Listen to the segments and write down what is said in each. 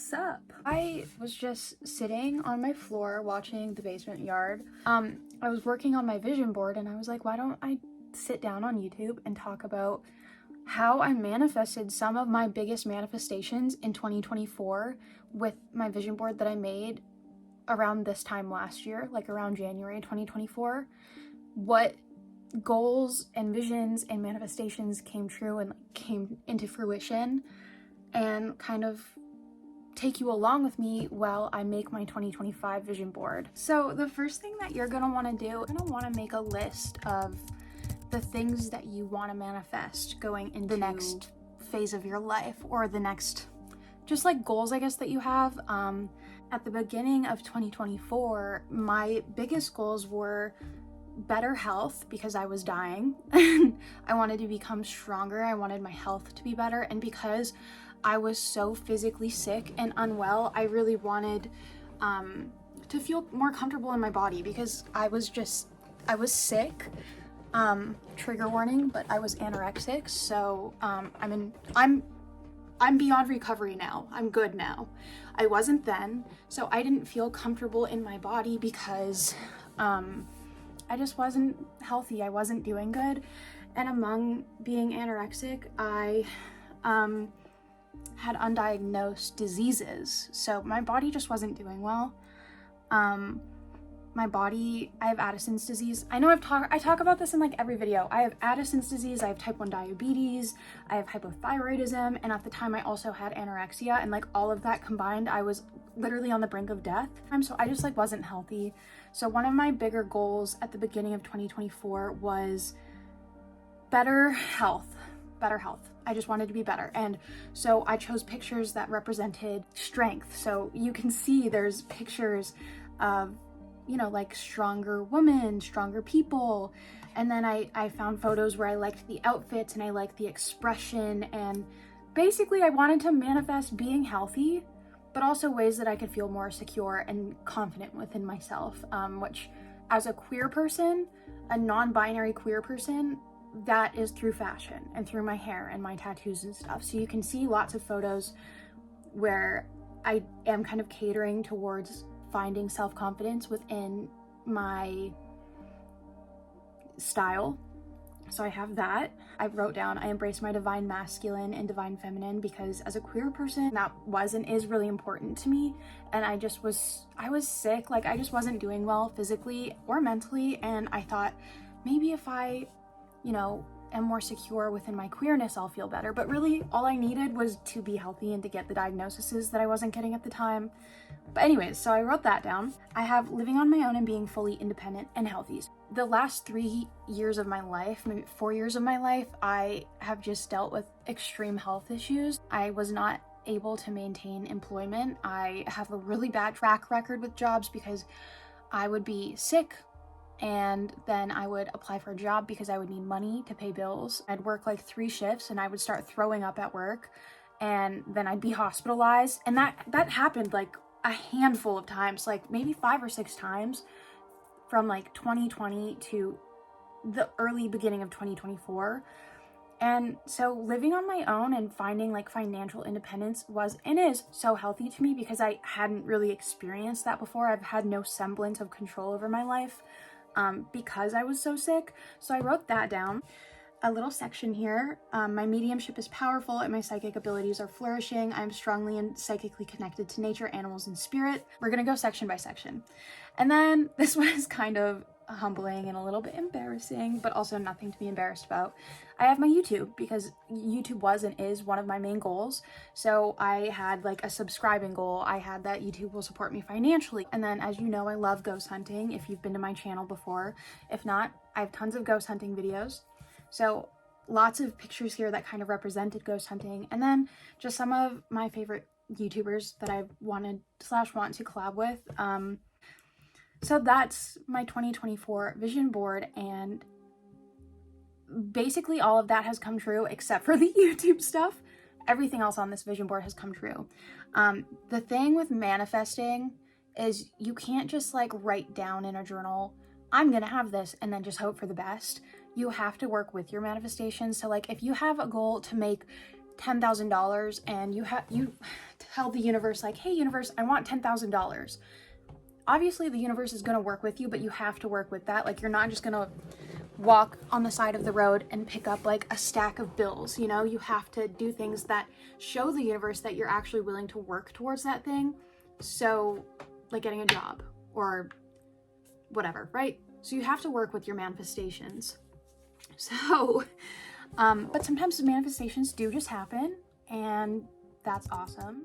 what's up? I was just sitting on my floor watching The Basement Yard. I was working on my vision board and I was like, why don't I sit down on YouTube and talk about how I manifested some of my biggest manifestations in 2024 with my vision board that I made around this time last year, like around January 2024. What goals and visions and manifestations came true and came into fruition, and kind of take you along with me while I make my 2025 vision board. So the first thing that you're gonna wanna do, you're gonna wanna make a list of the things that you wanna manifest going into the next phase of your life, or the next, just like goals, I guess, that you have. At the beginning of 2024, my biggest goals were better health because I was dying. I wanted to become stronger. I wanted my health to be better. And because I was so physically sick and unwell, I really wanted to feel more comfortable in my body, because I was sick. Trigger warning, but I was anorexic. So I'm beyond recovery now. I'm good now. I wasn't then. So I didn't feel comfortable in my body because I just wasn't healthy. I wasn't doing good. And among being anorexic, I had undiagnosed diseases. So my body just wasn't doing well. I have Addison's disease. I know I talk about this in like every video. I have Addison's disease, I have type 1 diabetes, I have hypothyroidism, and at the time I also had anorexia, and like all of that combined, I was literally on the brink of death. So I just like wasn't healthy. So one of my bigger goals at the beginning of 2024 was better health. I just wanted to be better. And so I chose pictures that represented strength. So you can see there's pictures of, you know, like stronger women, stronger people. And then I found photos where I liked the outfits and I liked the expression. And basically I wanted to manifest being healthy, but also ways that I could feel more secure and confident within myself, which as a queer person, a non-binary queer person, that is through fashion and through my hair and my tattoos and stuff. So you can see lots of photos where I am kind of catering towards finding self-confidence within my style. So I have that. I wrote down, I embrace my divine masculine and divine feminine, because as a queer person, that was and is really important to me. And I was sick, like I just wasn't doing well physically or mentally. And I thought, maybe if I, you know, am more secure within my queerness, I'll feel better. But really all I needed was to be healthy and to get the diagnoses that I wasn't getting at the time. But anyways, so I wrote that down. I have living on my own and being fully independent and healthy. The last 3 years of my life, maybe 4 years of my life, I have just dealt with extreme health issues. I was not able to maintain employment. I have a really bad track record with jobs because I would be sick and then I would apply for a job because I would need money to pay bills. I'd work like 3 shifts and I would start throwing up at work, and then I'd be hospitalized. And that happened like a handful of times, like maybe 5 or 6 times from like 2020 to the early beginning of 2024. And so living on my own and finding like financial independence was and is so healthy to me, because I hadn't really experienced that before. I've had no semblance of control over my life because I was so sick. So I wrote that down. A little section here. My mediumship is powerful and my psychic abilities are flourishing. I'm strongly and psychically connected to nature, animals, and spirit. We're gonna go section by section. And then this was kind of humbling and a little bit embarrassing, but also nothing to be embarrassed about. I have my YouTube, because YouTube was and is one of my main goals. So I had like a subscribing goal. I had that YouTube will support me financially. And then, as you know, I love ghost hunting, if you've been to my channel before. If not, I have tons of ghost hunting videos. So lots of pictures here that kind of represented ghost hunting. And then just some of my favorite YouTubers that I want to collab with. So that's my 2024 vision board, and basically all of that has come true except for the YouTube stuff. Everything else on this vision board has come true. The thing with manifesting is you can't just like write down in a journal, I'm gonna have this, and then just hope for the best. You have to work with your manifestations. So like if you have a goal to make $10,000 and you tell the universe like, hey universe, I want $10,000. Obviously the universe is going to work with you, but you have to work with that. Like, you're not just going to walk on the side of the road and pick up like a stack of bills, you know? You have to do things that show the universe that you're actually willing to work towards that thing. So like getting a job or whatever, right? So you have to work with your manifestations. So but sometimes the manifestations do just happen, and that's awesome.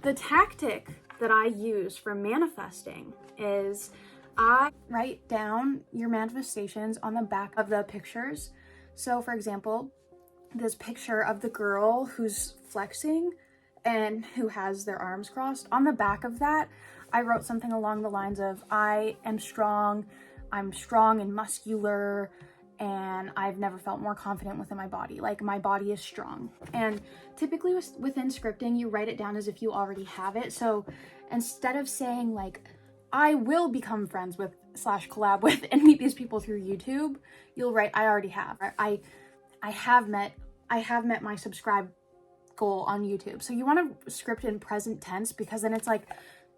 The tactic that I use for manifesting is I write down your manifestations on the back of the pictures. So for example, this picture of the girl who's flexing and who has their arms crossed, on the back of that, I wrote something along the lines of, I am strong, I'm strong and muscular, and I've never felt more confident within my body. Like, my body is strong. And typically within scripting, you write it down as if you already have it. So instead of saying like, I will become friends with / collab with and meet these people through YouTube, you'll write, I already have. I have met my subscribe goal on YouTube. So you want to script in present tense, because then it's like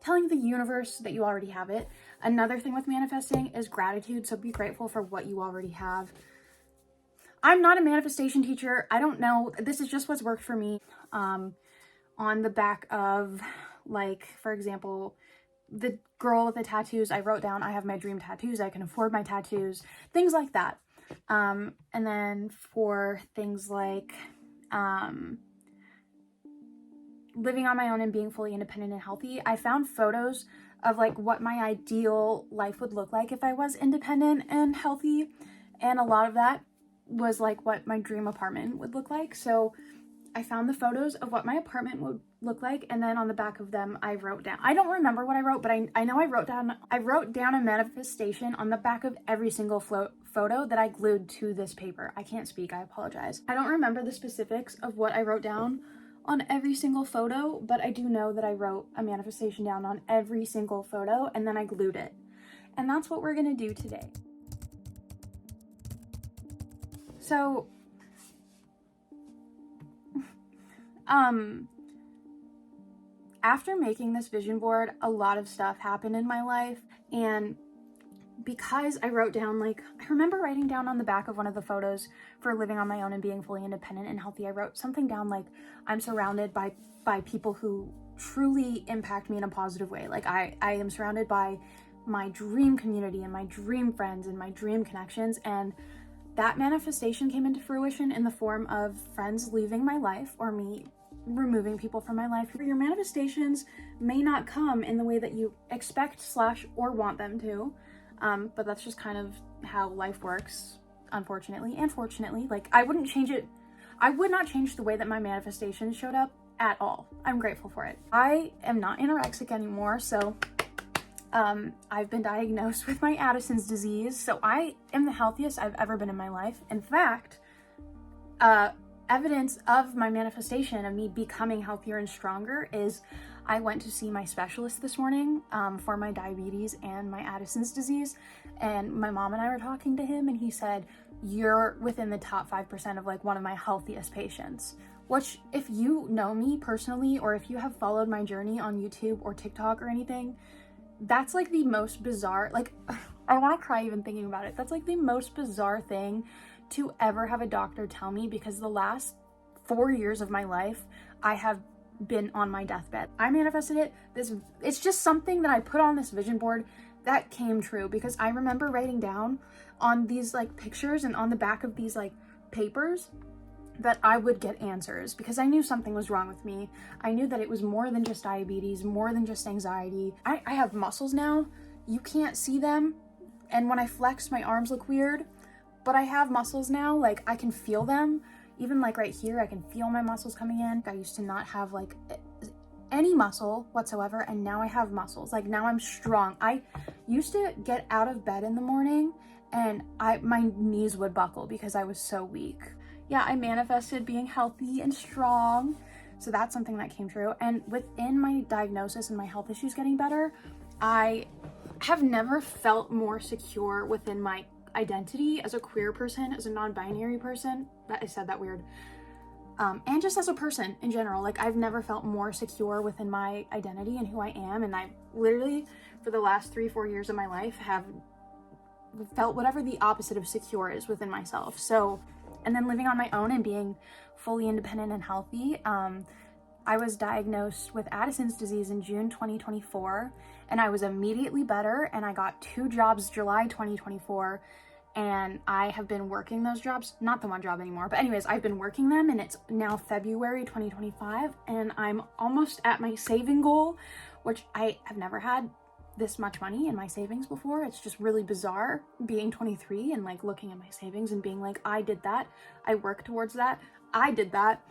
telling the universe that you already have it. Another thing with manifesting is gratitude. So be grateful for what you already have. I'm not a manifestation teacher. I don't know. This is just what's worked for me. On the back of, like, for example, the girl with the tattoos, I wrote down, I have my dream tattoos. I can afford my tattoos. Things like that. And then for things like living on my own and being fully independent and healthy, I found photos of like what my ideal life would look like if I was independent and healthy. And a lot of that was like what my dream apartment would look like. So I found the photos of what my apartment would look like, and then on the back of them I wrote down, I don't remember what I wrote, but I know I wrote down a manifestation on the back of every single photo that I glued to this paper. I can't speak, I apologize. I don't remember the specifics of what I wrote down on every single photo, but I do know that I wrote a manifestation down on every single photo and then I glued it. And that's what we're gonna do today. So after making this vision board, a lot of stuff happened in my life, and because I wrote down, like, I remember writing down on the back of one of the photos for living on my own and being fully independent and healthy, I wrote something down like, I'm surrounded by people who truly impact me in a positive way. Like, I am surrounded by my dream community and my dream friends and my dream connections, and that manifestation came into fruition in the form of friends leaving my life or me removing people from my life. Your manifestations may not come in the way that you expect / or want them to, but that's just kind of how life works, unfortunately and fortunately. Like, I wouldn't change it. I would not change the way that my manifestation showed up at all. I'm grateful for it. I am not anorexic anymore, so I've been diagnosed with my Addison's disease, so I am the healthiest I've ever been in my life. In fact, evidence of my manifestation of me becoming healthier and stronger is I went to see my specialist this morning for my diabetes and my Addison's disease, and my mom and I were talking to him, and he said, you're within the top 5% of like one of my healthiest patients. Which, if you know me personally, or if you have followed my journey on YouTube or TikTok or anything, that's like the most bizarre, like, I want to cry even thinking about it. That's like the most bizarre thing to ever have a doctor tell me, because the last 4 years of my life, I have been on my deathbed. I manifested it. It's just something that I put on this vision board that came true, because I remember writing down on these like pictures and on the back of these like papers that I would get answers, because I knew something was wrong with me. I knew that it was more than just diabetes, more than just anxiety. I have muscles now. You can't see them, and when I flex, my arms look weird, but I have muscles now. Like, I can feel them. Even like right here, I can feel my muscles coming in. I used to not have like any muscle whatsoever, and now I have muscles. Like, now I'm strong. I used to get out of bed in the morning and my knees would buckle because I was so weak. Yeah, I manifested being healthy and strong. So that's something that came true. And within my diagnosis and my health issues getting better, I have never felt more secure within my identity as a queer person, as a non-binary person. That I said that weird. And just as a person in general, like I've never felt more secure within my identity and who I am. And I literally, for the last 3-4 years of my life, have felt whatever the opposite of secure is within myself. So, and then living on my own and being fully independent and healthy, I was diagnosed with Addison's disease in June 2024, and I was immediately better, and I got 2 jobs July 2024, and I have been working those jobs, not the one job anymore, but anyways, I've been working them, and it's now February 2025, and I'm almost at my saving goal, which I have never had this much money in my savings before. It's just really bizarre being 23 and like looking at my savings and being like, I did that, I worked towards that, I did that.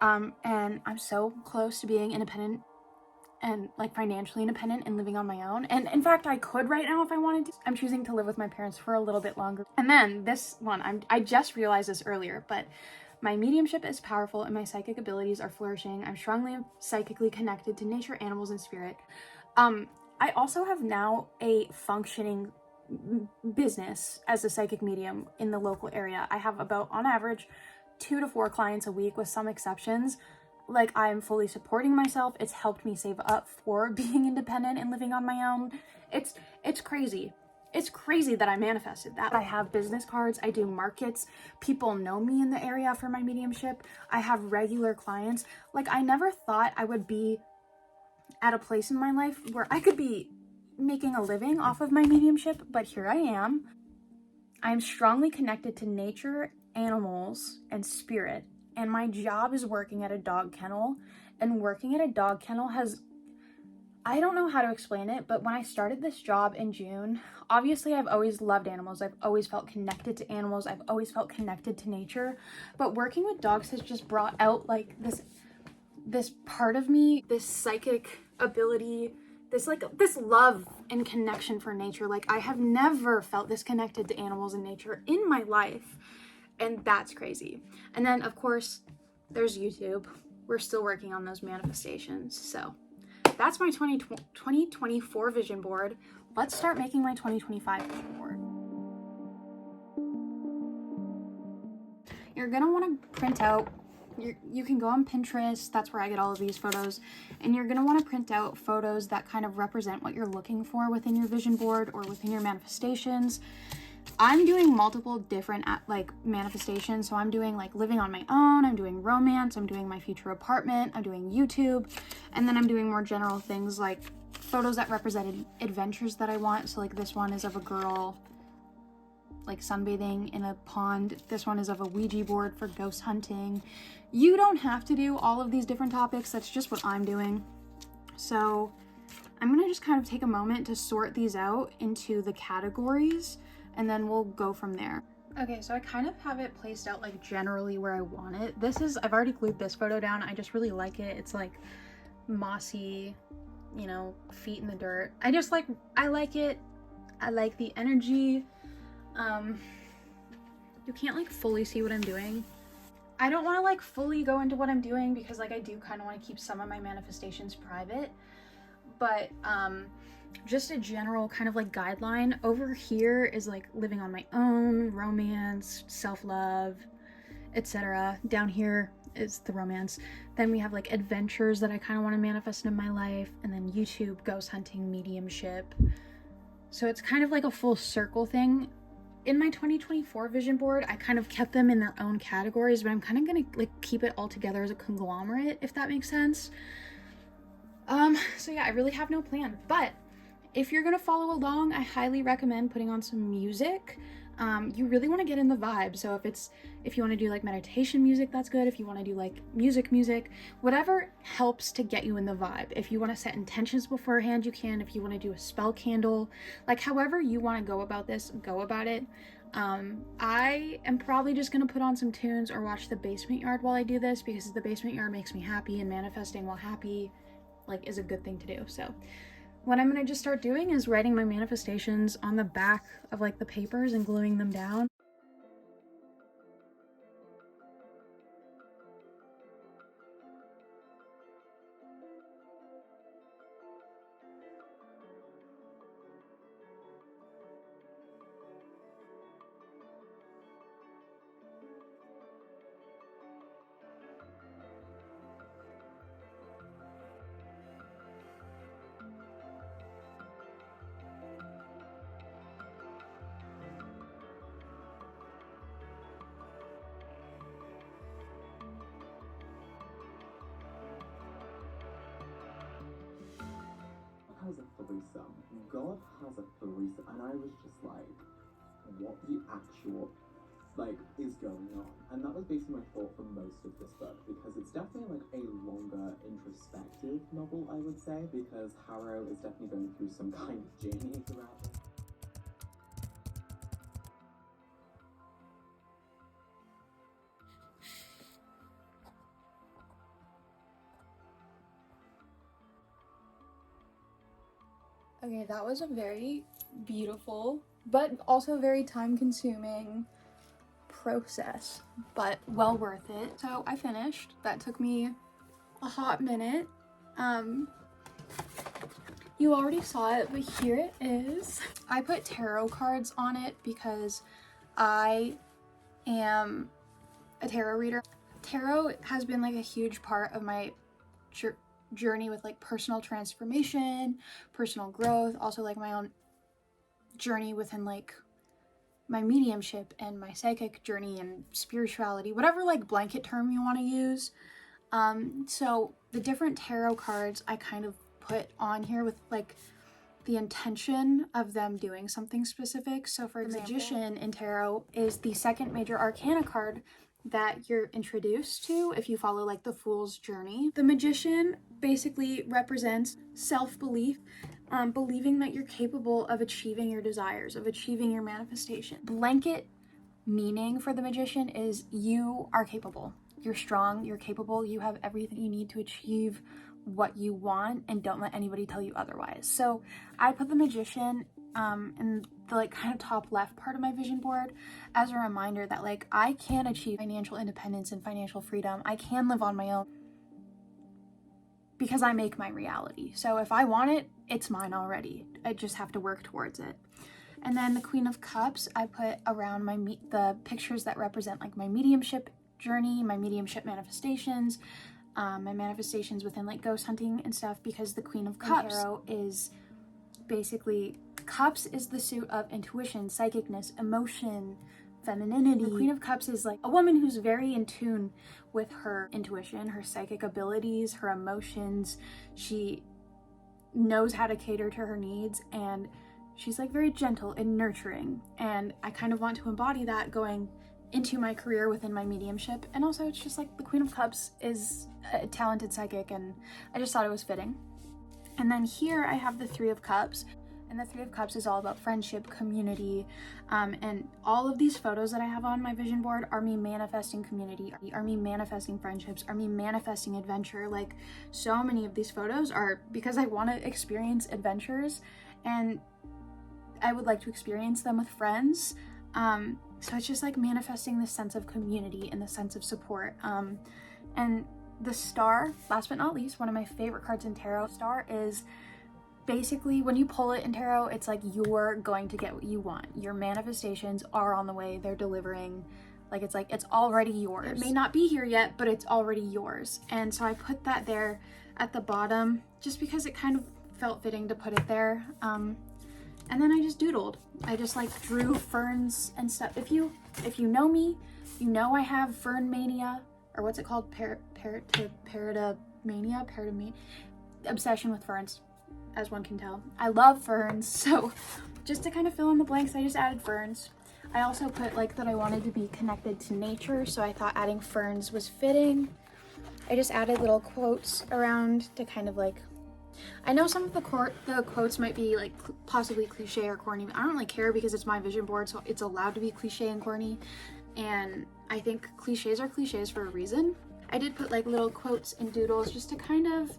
And I'm so close to being independent and like financially independent and living on my own. And in fact, I could right now if I wanted to. I'm choosing to live with my parents for a little bit longer. And then this one, I just realized this earlier, but my mediumship is powerful and my psychic abilities are flourishing. I'm strongly psychically connected to nature, animals, and spirit. I also have now a functioning business as a psychic medium in the local area. I have about, on average, 2 to 4 clients a week with some exceptions. Like, I'm fully supporting myself. It's helped me save up for being independent and living on my own. It's crazy. It's crazy that I manifested that. I have business cards. I do markets. People know me in the area for my mediumship. I have regular clients. Like, I never thought I would be at a place in my life where I could be making a living off of my mediumship, but here I am. I'm strongly connected to nature, animals, and spirit, and my job is working at a dog kennel. And working at a dog kennel has, I don't know how to explain it, but when I started this job in June, obviously I've always loved animals. I've always felt connected to animals. I've always felt connected to nature, but working with dogs has just brought out like this part of me, this psychic ability, this love and connection for nature. Like, I have never felt this connected to animals and nature in my life, and that's crazy. And then of course there's YouTube. We're still working on those manifestations. So that's my 2024 vision board. Let's start making my 2025 vision board. You're gonna want to print out, you can go on Pinterest, that's where I get all of these photos, and you're gonna want to print out photos that kind of represent what you're looking for within your vision board or within your manifestations. I'm doing multiple different like manifestations, so I'm doing like living on my own, I'm doing romance, I'm doing my future apartment, I'm doing YouTube, and then I'm doing more general things like photos that represented adventures that I want. So like this one is of a girl like sunbathing in a pond. This one is of a Ouija board for ghost hunting. You don't have to do all of these different topics. That's just what I'm doing. So I'm gonna just kind of take a moment to sort these out into the categories, and then we'll go from there. Okay, so I kind of have it placed out like generally where I want it. I've already glued this photo down. I just really like it. It's like mossy, you know, feet in the dirt. I like it. I like the energy. You can't like fully see what I'm doing. I don't want to like fully go into what I'm doing because like I do kind of want to keep some of my manifestations private, but just a general kind of like guideline. Over here is like living on my own, romance, self-love, etc. Down here is the romance. Then we have like adventures that I kind of want to manifest in my life, and then YouTube, ghost hunting, mediumship. So it's kind of like a full circle thing. In my 2024 vision board, I kind of kept them in their own categories, but I'm kind of gonna like keep it all together as a conglomerate, if that makes sense. So yeah, I really have no plan, but if you're gonna follow along, I highly recommend putting on some music. You really want to get in the vibe. So if you want to do like meditation music, that's good. If you want to do like music, whatever helps to get you in the vibe. If you want to set intentions beforehand, you can. If you want to do a spell candle, like however you want to go about this, go about it. I am probably just gonna put on some tunes or watch The Basement Yard while I do this, because The Basement Yard makes me happy, and manifesting while happy like is a good thing to do. So what I'm gonna just start doing is writing my manifestations on the back of like the papers and gluing them down. threesome. God has a threesome, and I was just like, what the actual, like, is going on? And that was basically my thought for most of this book, because it's definitely like a longer introspective novel, I would say, because Harrow is definitely going through some kind of journey throughout this. Okay, that was a very beautiful, but also very time-consuming process, but well worth it. So I finished. That took me a hot minute. You already saw it, but here it is. I put tarot cards on it because I am a tarot reader. Tarot has been like a huge part of my journey with like personal transformation, personal growth, also like my own journey within like my mediumship and my psychic journey and spirituality, whatever like blanket term you want to use. So the different tarot cards I kind of put on here with like the intention of them doing something specific. So for example, the Magician in tarot is the second major arcana card that you're introduced to if you follow like the Fool's journey. The Magician basically represents self-belief, believing that you're capable of achieving your desires, of achieving your manifestation. Blanket meaning for the Magician is you are capable. You're strong, you're capable, you have everything you need to achieve what you want, and don't let anybody tell you otherwise. So I put the Magician in the like kind of top left part of my vision board as a reminder that like I can achieve financial independence and financial freedom. I can live on my own because I make my reality. So if I want it, it's mine already. I just have to work towards it. And then the Queen of Cups, I put around the pictures that represent like my mediumship journey, my mediumship manifestations, my manifestations within like ghost hunting and stuff, because the Queen of Cups tarot is basically, Cups is the suit of intuition, psychicness, emotion, femininity. The Queen of Cups is like a woman who's very in tune with her intuition, her psychic abilities, her emotions. She knows how to cater to her needs, and she's like very gentle and nurturing. And I kind of want to embody that going into my career within my mediumship. And also it's just like the Queen of Cups is a talented psychic, and I just thought it was fitting. And then here I have the Three of Cups, and the Three of Cups is all about friendship, community, and all of these photos that I have on my vision board are me manifesting community, are me manifesting friendships, are me manifesting adventure. Like, so many of these photos are because I want to experience adventures, and I would like to experience them with friends. So it's just like manifesting this sense of community and the sense of support. And the Star, last but not least, one of my favorite cards in tarot. Star is basically, when you pull it in tarot, it's like you're going to get what you want. Your manifestations are on the way, they're delivering. Like it's already yours. It may not be here yet, but it's already yours. And so I put that there at the bottom just because it kind of felt fitting to put it there. And then I just doodled. I just like drew ferns and stuff. If you know me, you know I have fern mania, or what's it called? Paradamania? Obsession with ferns, as one can tell. I love ferns, so just to kind of fill in the blanks, I just added ferns. I also put like that I wanted to be connected to nature, so I thought adding ferns was fitting. I just added little quotes around to kind of like, I know some of the quotes might be like possibly cliche or corny, but I don't really care because it's my vision board, so it's allowed to be cliche and corny. And I think cliches are cliches for a reason. I did put like little quotes and doodles just to kind of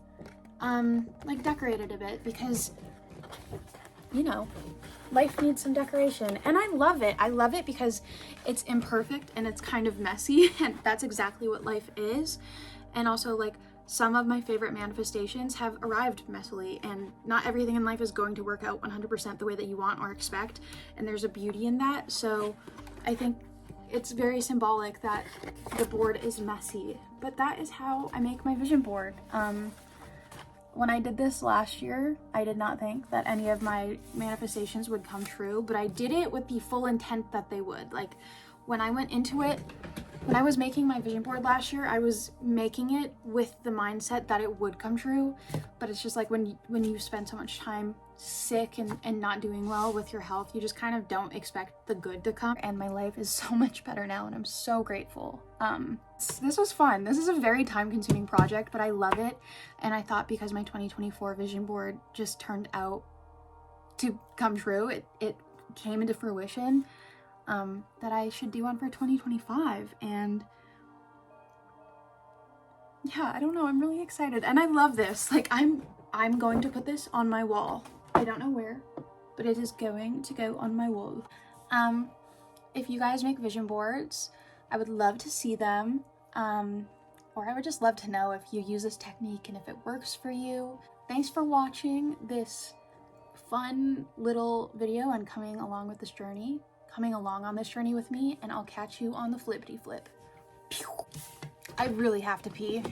like decorate it a bit, because you know, life needs some decoration, and I love it. I love it because it's imperfect and it's kind of messy, and that's exactly what life is. And also, like, some of my favorite manifestations have arrived messily, and not everything in life is going to work out 100% the way that you want or expect, and there's a beauty in that. So I think it's very symbolic that the board is messy, but that is how I make my vision board. When I did this last year, I did not think that any of my manifestations would come true, but I did it with the full intent that they would. Like, when I went into it, When I was making my vision board last year, I was making it with the mindset that it would come true, but it's just like when you spend so much time sick and not doing well with your health, you just kind of don't expect the good to come. And my life is so much better now, and I'm so grateful. This was fun. This is a very time-consuming project, but I love it. And I thought because my 2024 vision board just turned out to come true, it came into fruition, that I should do one for 2025. And yeah, I don't know, I'm really excited. And I love this. Like, I'm going to put this on my wall. I don't know where, but it is going to go on my wall. If you guys make vision boards, I would love to see them. Or I would just love to know if you use this technique and if it works for you. Thanks for watching this fun little video and coming along on this journey with me, and I'll catch you on the flippity flip. I really have to pee.